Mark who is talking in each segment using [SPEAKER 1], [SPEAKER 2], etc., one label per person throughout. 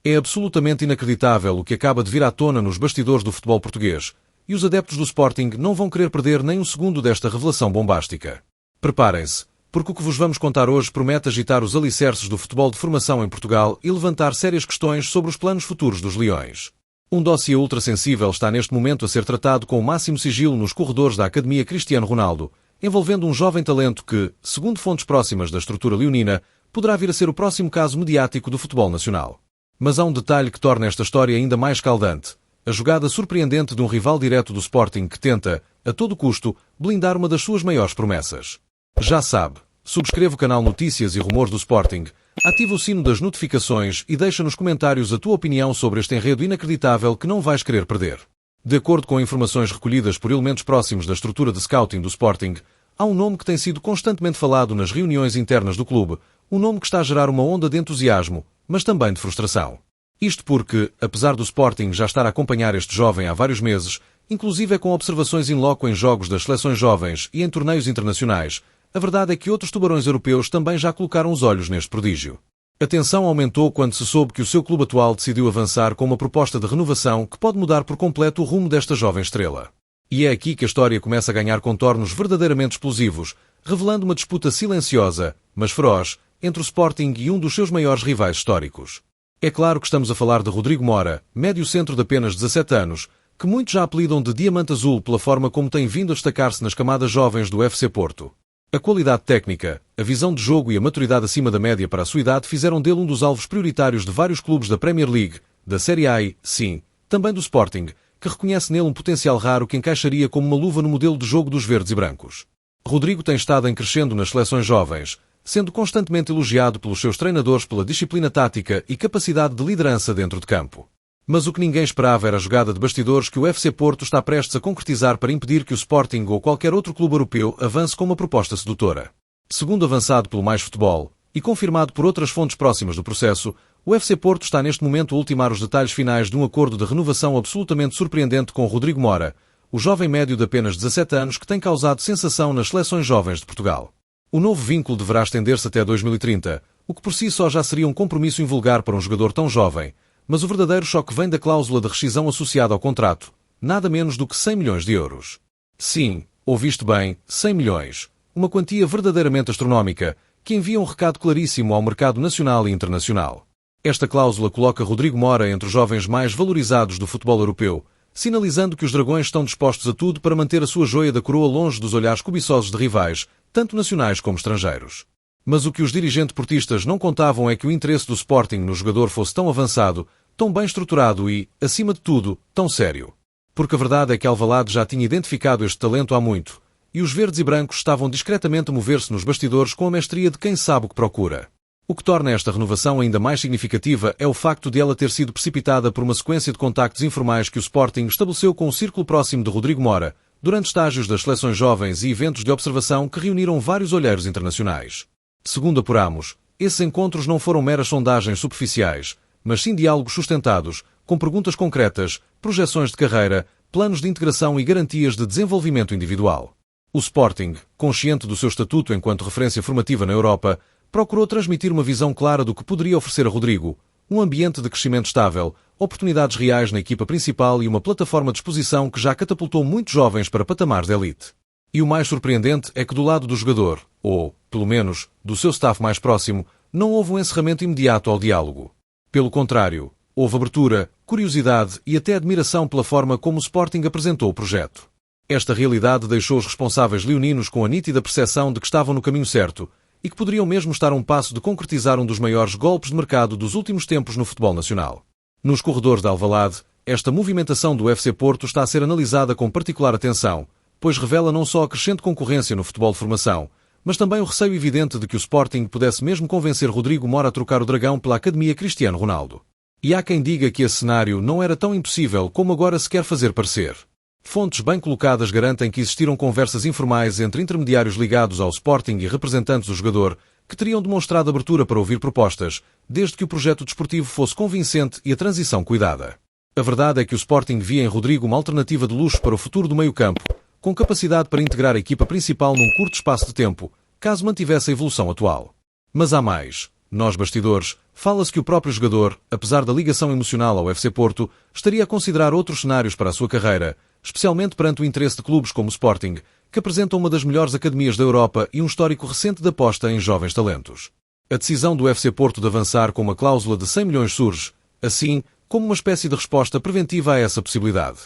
[SPEAKER 1] É absolutamente inacreditável o que acaba de vir à tona nos bastidores do futebol português, e os adeptos do Sporting não vão querer perder nem um segundo desta revelação bombástica. Preparem-se, porque o que vos vamos contar hoje promete agitar os alicerces do futebol de formação em Portugal e levantar sérias questões sobre os planos futuros dos Leões. Um dossiê ultrassensível está neste momento a ser tratado com o máximo sigilo nos corredores da Academia Cristiano Ronaldo, envolvendo um jovem talento que, segundo fontes próximas da estrutura leonina, poderá vir a ser o próximo caso mediático do futebol nacional. Mas há um detalhe que torna esta história ainda mais escaldante: a jogada surpreendente de um rival direto do Sporting que tenta, a todo custo, blindar uma das suas maiores promessas. Já sabe, subscreva o canal Notícias e Rumores do Sporting, ativa o sino das notificações e deixa nos comentários a tua opinião sobre este enredo inacreditável que não vais querer perder. De acordo com informações recolhidas por elementos próximos da estrutura de scouting do Sporting, há um nome que tem sido constantemente falado nas reuniões internas do clube, um nome que está a gerar uma onda de entusiasmo, mas também de frustração. Isto porque, apesar do Sporting já estar a acompanhar este jovem há vários meses, inclusive com observações in loco em jogos das seleções jovens e em torneios internacionais, a verdade é que outros tubarões europeus também já colocaram os olhos neste prodígio. A tensão aumentou quando se soube que o seu clube atual decidiu avançar com uma proposta de renovação que pode mudar por completo o rumo desta jovem estrela. E é aqui que a história começa a ganhar contornos verdadeiramente explosivos, revelando uma disputa silenciosa, mas feroz, entre o Sporting e um dos seus maiores rivais históricos. É claro que estamos a falar de Rodrigo Mora, médio centro de apenas 17 anos, que muitos já apelidam de Diamante Azul pela forma como tem vindo a destacar-se nas camadas jovens do FC Porto. A qualidade técnica, a visão de jogo e a maturidade acima da média para a sua idade fizeram dele um dos alvos prioritários de vários clubes da Premier League, da Série A e, sim, também do Sporting, que reconhece nele um potencial raro que encaixaria como uma luva no modelo de jogo dos verdes e brancos. Rodrigo tem estado em crescendo nas seleções jovens, sendo constantemente elogiado pelos seus treinadores pela disciplina tática e capacidade de liderança dentro de campo. Mas o que ninguém esperava era a jogada de bastidores que o FC Porto está prestes a concretizar para impedir que o Sporting ou qualquer outro clube europeu avance com uma proposta sedutora. Segundo avançado pelo Mais Futebol, e confirmado por outras fontes próximas do processo, o FC Porto está neste momento a ultimar os detalhes finais de um acordo de renovação absolutamente surpreendente com Rodrigo Mora, o jovem médio de apenas 17 anos que tem causado sensação nas seleções jovens de Portugal. O novo vínculo deverá estender-se até 2030, o que por si só já seria um compromisso invulgar para um jogador tão jovem, mas o verdadeiro choque vem da cláusula de rescisão associada ao contrato, nada menos do que 100 milhões de euros. Sim, ouviste bem, 100 milhões, uma quantia verdadeiramente astronómica, que envia um recado claríssimo ao mercado nacional e internacional. Esta cláusula coloca Rodrigo Mora entre os jovens mais valorizados do futebol europeu, sinalizando que os dragões estão dispostos a tudo para manter a sua joia da coroa longe dos olhares cobiçosos de rivais, tanto nacionais como estrangeiros. Mas o que os dirigentes portistas não contavam é que o interesse do Sporting no jogador fosse tão avançado, tão bem estruturado e, acima de tudo, tão sério. Porque a verdade é que Alvalade já tinha identificado este talento há muito, e os verdes e brancos estavam discretamente a mover-se nos bastidores com a mestria de quem sabe o que procura. O que torna esta renovação ainda mais significativa é o facto de ela ter sido precipitada por uma sequência de contactos informais que o Sporting estabeleceu com o círculo próximo de Rodrigo Mora, durante estágios das seleções jovens e eventos de observação que reuniram vários olheiros internacionais. Segundo apuramos, esses encontros não foram meras sondagens superficiais, mas sim diálogos sustentados, com perguntas concretas, projeções de carreira, planos de integração e garantias de desenvolvimento individual. O Sporting, consciente do seu estatuto enquanto referência formativa na Europa, procurou transmitir uma visão clara do que poderia oferecer a Rodrigo, um ambiente de crescimento estável, oportunidades reais na equipa principal e uma plataforma de exposição que já catapultou muitos jovens para patamares de elite. E o mais surpreendente é que do lado do jogador, ou, pelo menos, do seu staff mais próximo, não houve um encerramento imediato ao diálogo. Pelo contrário, houve abertura, curiosidade e até admiração pela forma como o Sporting apresentou o projeto. Esta realidade deixou os responsáveis leoninos com a nítida percepção de que estavam no caminho certo e que poderiam mesmo estar a um passo de concretizar um dos maiores golpes de mercado dos últimos tempos no futebol nacional. Nos corredores de Alvalade, esta movimentação do FC Porto está a ser analisada com particular atenção, pois revela não só a crescente concorrência no futebol de formação, mas também o receio evidente de que o Sporting pudesse mesmo convencer Rodrigo Mora a trocar o dragão pela Academia Cristiano Ronaldo. E há quem diga que esse cenário não era tão impossível como agora se quer fazer parecer. Fontes bem colocadas garantem que existiram conversas informais entre intermediários ligados ao Sporting e representantes do jogador que teriam demonstrado abertura para ouvir propostas, desde que o projeto desportivo fosse convincente e a transição cuidada. A verdade é que o Sporting via em Rodrigo uma alternativa de luxo para o futuro do meio-campo, com capacidade para integrar a equipa principal num curto espaço de tempo, caso mantivesse a evolução atual. Mas há mais. Nós bastidores, fala-se que o próprio jogador, apesar da ligação emocional ao FC Porto, estaria a considerar outros cenários para a sua carreira, especialmente perante o interesse de clubes como o Sporting, que apresentam uma das melhores academias da Europa e um histórico recente de aposta em jovens talentos. A decisão do FC Porto de avançar com uma cláusula de 100 milhões surge, assim, como uma espécie de resposta preventiva a essa possibilidade.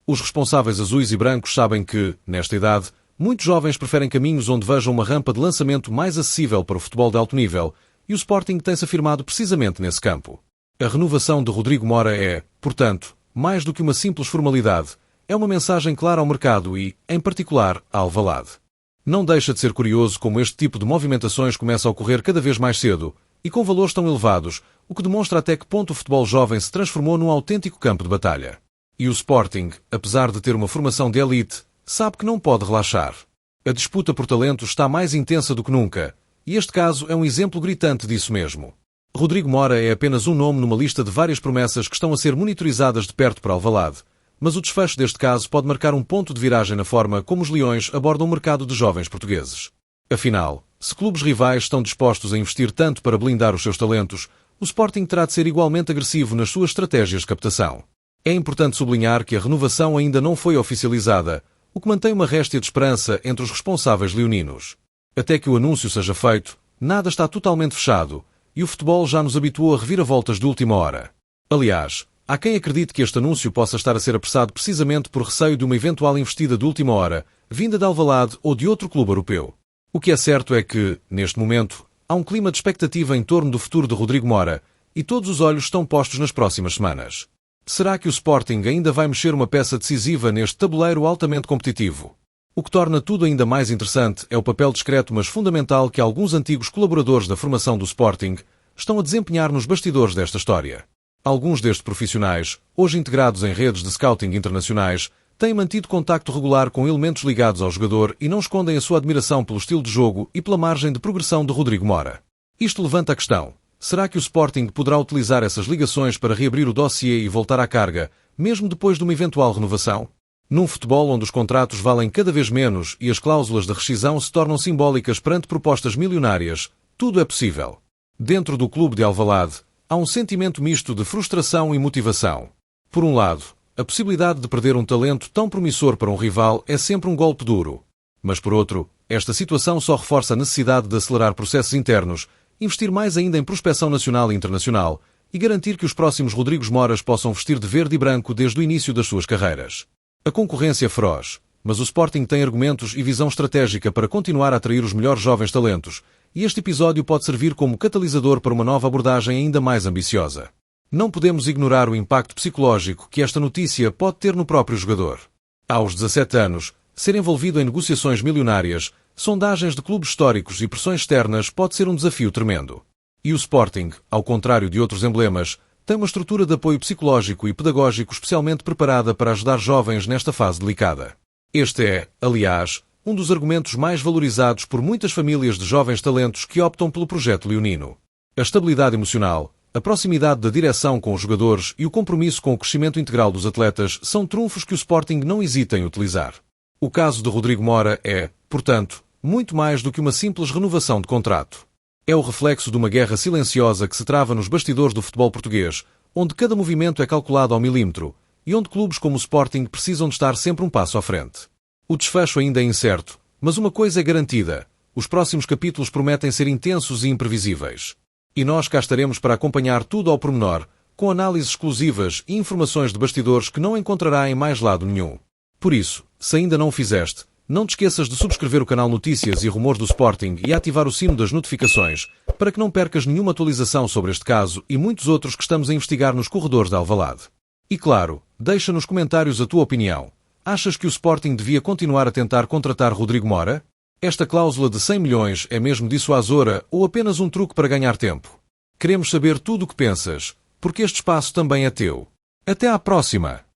[SPEAKER 1] Os responsáveis azuis e brancos sabem que, nesta idade, muitos jovens preferem caminhos onde vejam uma rampa de lançamento mais acessível para o futebol de alto nível, e o Sporting tem-se afirmado precisamente nesse campo. A renovação de Rodrigo Mora é, portanto, mais do que uma simples formalidade, é uma mensagem clara ao mercado e, em particular, à Alvalade. Não deixa de ser curioso como este tipo de movimentações começa a ocorrer cada vez mais cedo e com valores tão elevados, o que demonstra até que ponto o futebol jovem se transformou num autêntico campo de batalha. E o Sporting, apesar de ter uma formação de elite, sabe que não pode relaxar. A disputa por talentos está mais intensa do que nunca, e este caso é um exemplo gritante disso mesmo. Rodrigo Mora é apenas um nome numa lista de várias promessas que estão a ser monitorizadas de perto por Alvalade, mas o desfecho deste caso pode marcar um ponto de viragem na forma como os Leões abordam o mercado de jovens portugueses. Afinal, se clubes rivais estão dispostos a investir tanto para blindar os seus talentos, o Sporting terá de ser igualmente agressivo nas suas estratégias de captação. É importante sublinhar que a renovação ainda não foi oficializada, o que mantém uma réstia de esperança entre os responsáveis leoninos. Até que o anúncio seja feito, nada está totalmente fechado, e o futebol já nos habituou a reviravoltas de última hora. Aliás, há quem acredite que este anúncio possa estar a ser apressado precisamente por receio de uma eventual investida de última hora, vinda de Alvalade ou de outro clube europeu. O que é certo é que, neste momento, há um clima de expectativa em torno do futuro de Rodrigo Mora, e todos os olhos estão postos nas próximas semanas. Será que o Sporting ainda vai mexer uma peça decisiva neste tabuleiro altamente competitivo? O que torna tudo ainda mais interessante é o papel discreto mas fundamental que alguns antigos colaboradores da formação do Sporting estão a desempenhar nos bastidores desta história. Alguns destes profissionais, hoje integrados em redes de scouting internacionais, têm mantido contacto regular com elementos ligados ao jogador e não escondem a sua admiração pelo estilo de jogo e pela margem de progressão de Rodrigo Mora. Isto levanta a questão: será que o Sporting poderá utilizar essas ligações para reabrir o dossiê e voltar à carga, mesmo depois de uma eventual renovação? Num futebol onde os contratos valem cada vez menos e as cláusulas de rescisão se tornam simbólicas perante propostas milionárias, tudo é possível. Dentro do clube de Alvalade, há um sentimento misto de frustração e motivação. Por um lado, a possibilidade de perder um talento tão promissor para um rival é sempre um golpe duro. Mas por outro, esta situação só reforça a necessidade de acelerar processos internos, investir mais ainda em prospecção nacional e internacional e garantir que os próximos Rodrigos Moras possam vestir de verde e branco desde o início das suas carreiras. A concorrência é feroz, mas o Sporting tem argumentos e visão estratégica para continuar a atrair os melhores jovens talentos, e este episódio pode servir como catalisador para uma nova abordagem ainda mais ambiciosa. Não podemos ignorar o impacto psicológico que esta notícia pode ter no próprio jogador. Aos 17 anos, ser envolvido em negociações milionárias, sondagens de clubes históricos e pressões externas pode ser um desafio tremendo. E o Sporting, ao contrário de outros emblemas, tem uma estrutura de apoio psicológico e pedagógico especialmente preparada para ajudar jovens nesta fase delicada. Este é, aliás, um dos argumentos mais valorizados por muitas famílias de jovens talentos que optam pelo projeto leonino. A estabilidade emocional, a proximidade da direção com os jogadores e o compromisso com o crescimento integral dos atletas são trunfos que o Sporting não hesita em utilizar. O caso de Rodrigo Mora é, portanto, muito mais do que uma simples renovação de contrato. É o reflexo de uma guerra silenciosa que se trava nos bastidores do futebol português, onde cada movimento é calculado ao milímetro e onde clubes como o Sporting precisam de estar sempre um passo à frente. O desfecho ainda é incerto, mas uma coisa é garantida: os próximos capítulos prometem ser intensos e imprevisíveis. E nós cá estaremos para acompanhar tudo ao pormenor, com análises exclusivas e informações de bastidores que não encontrará em mais lado nenhum. Por isso, se ainda não o fizeste, não te esqueças de subscrever o canal Notícias e Rumores do Sporting e ativar o sino das notificações para que não percas nenhuma atualização sobre este caso e muitos outros que estamos a investigar nos corredores de Alvalade. E claro, deixa nos comentários a tua opinião. Achas que o Sporting devia continuar a tentar contratar Rodrigo Mora? Esta cláusula de 100 milhões é mesmo dissuasora ou apenas um truque para ganhar tempo? Queremos saber tudo o que pensas, porque este espaço também é teu. Até à próxima!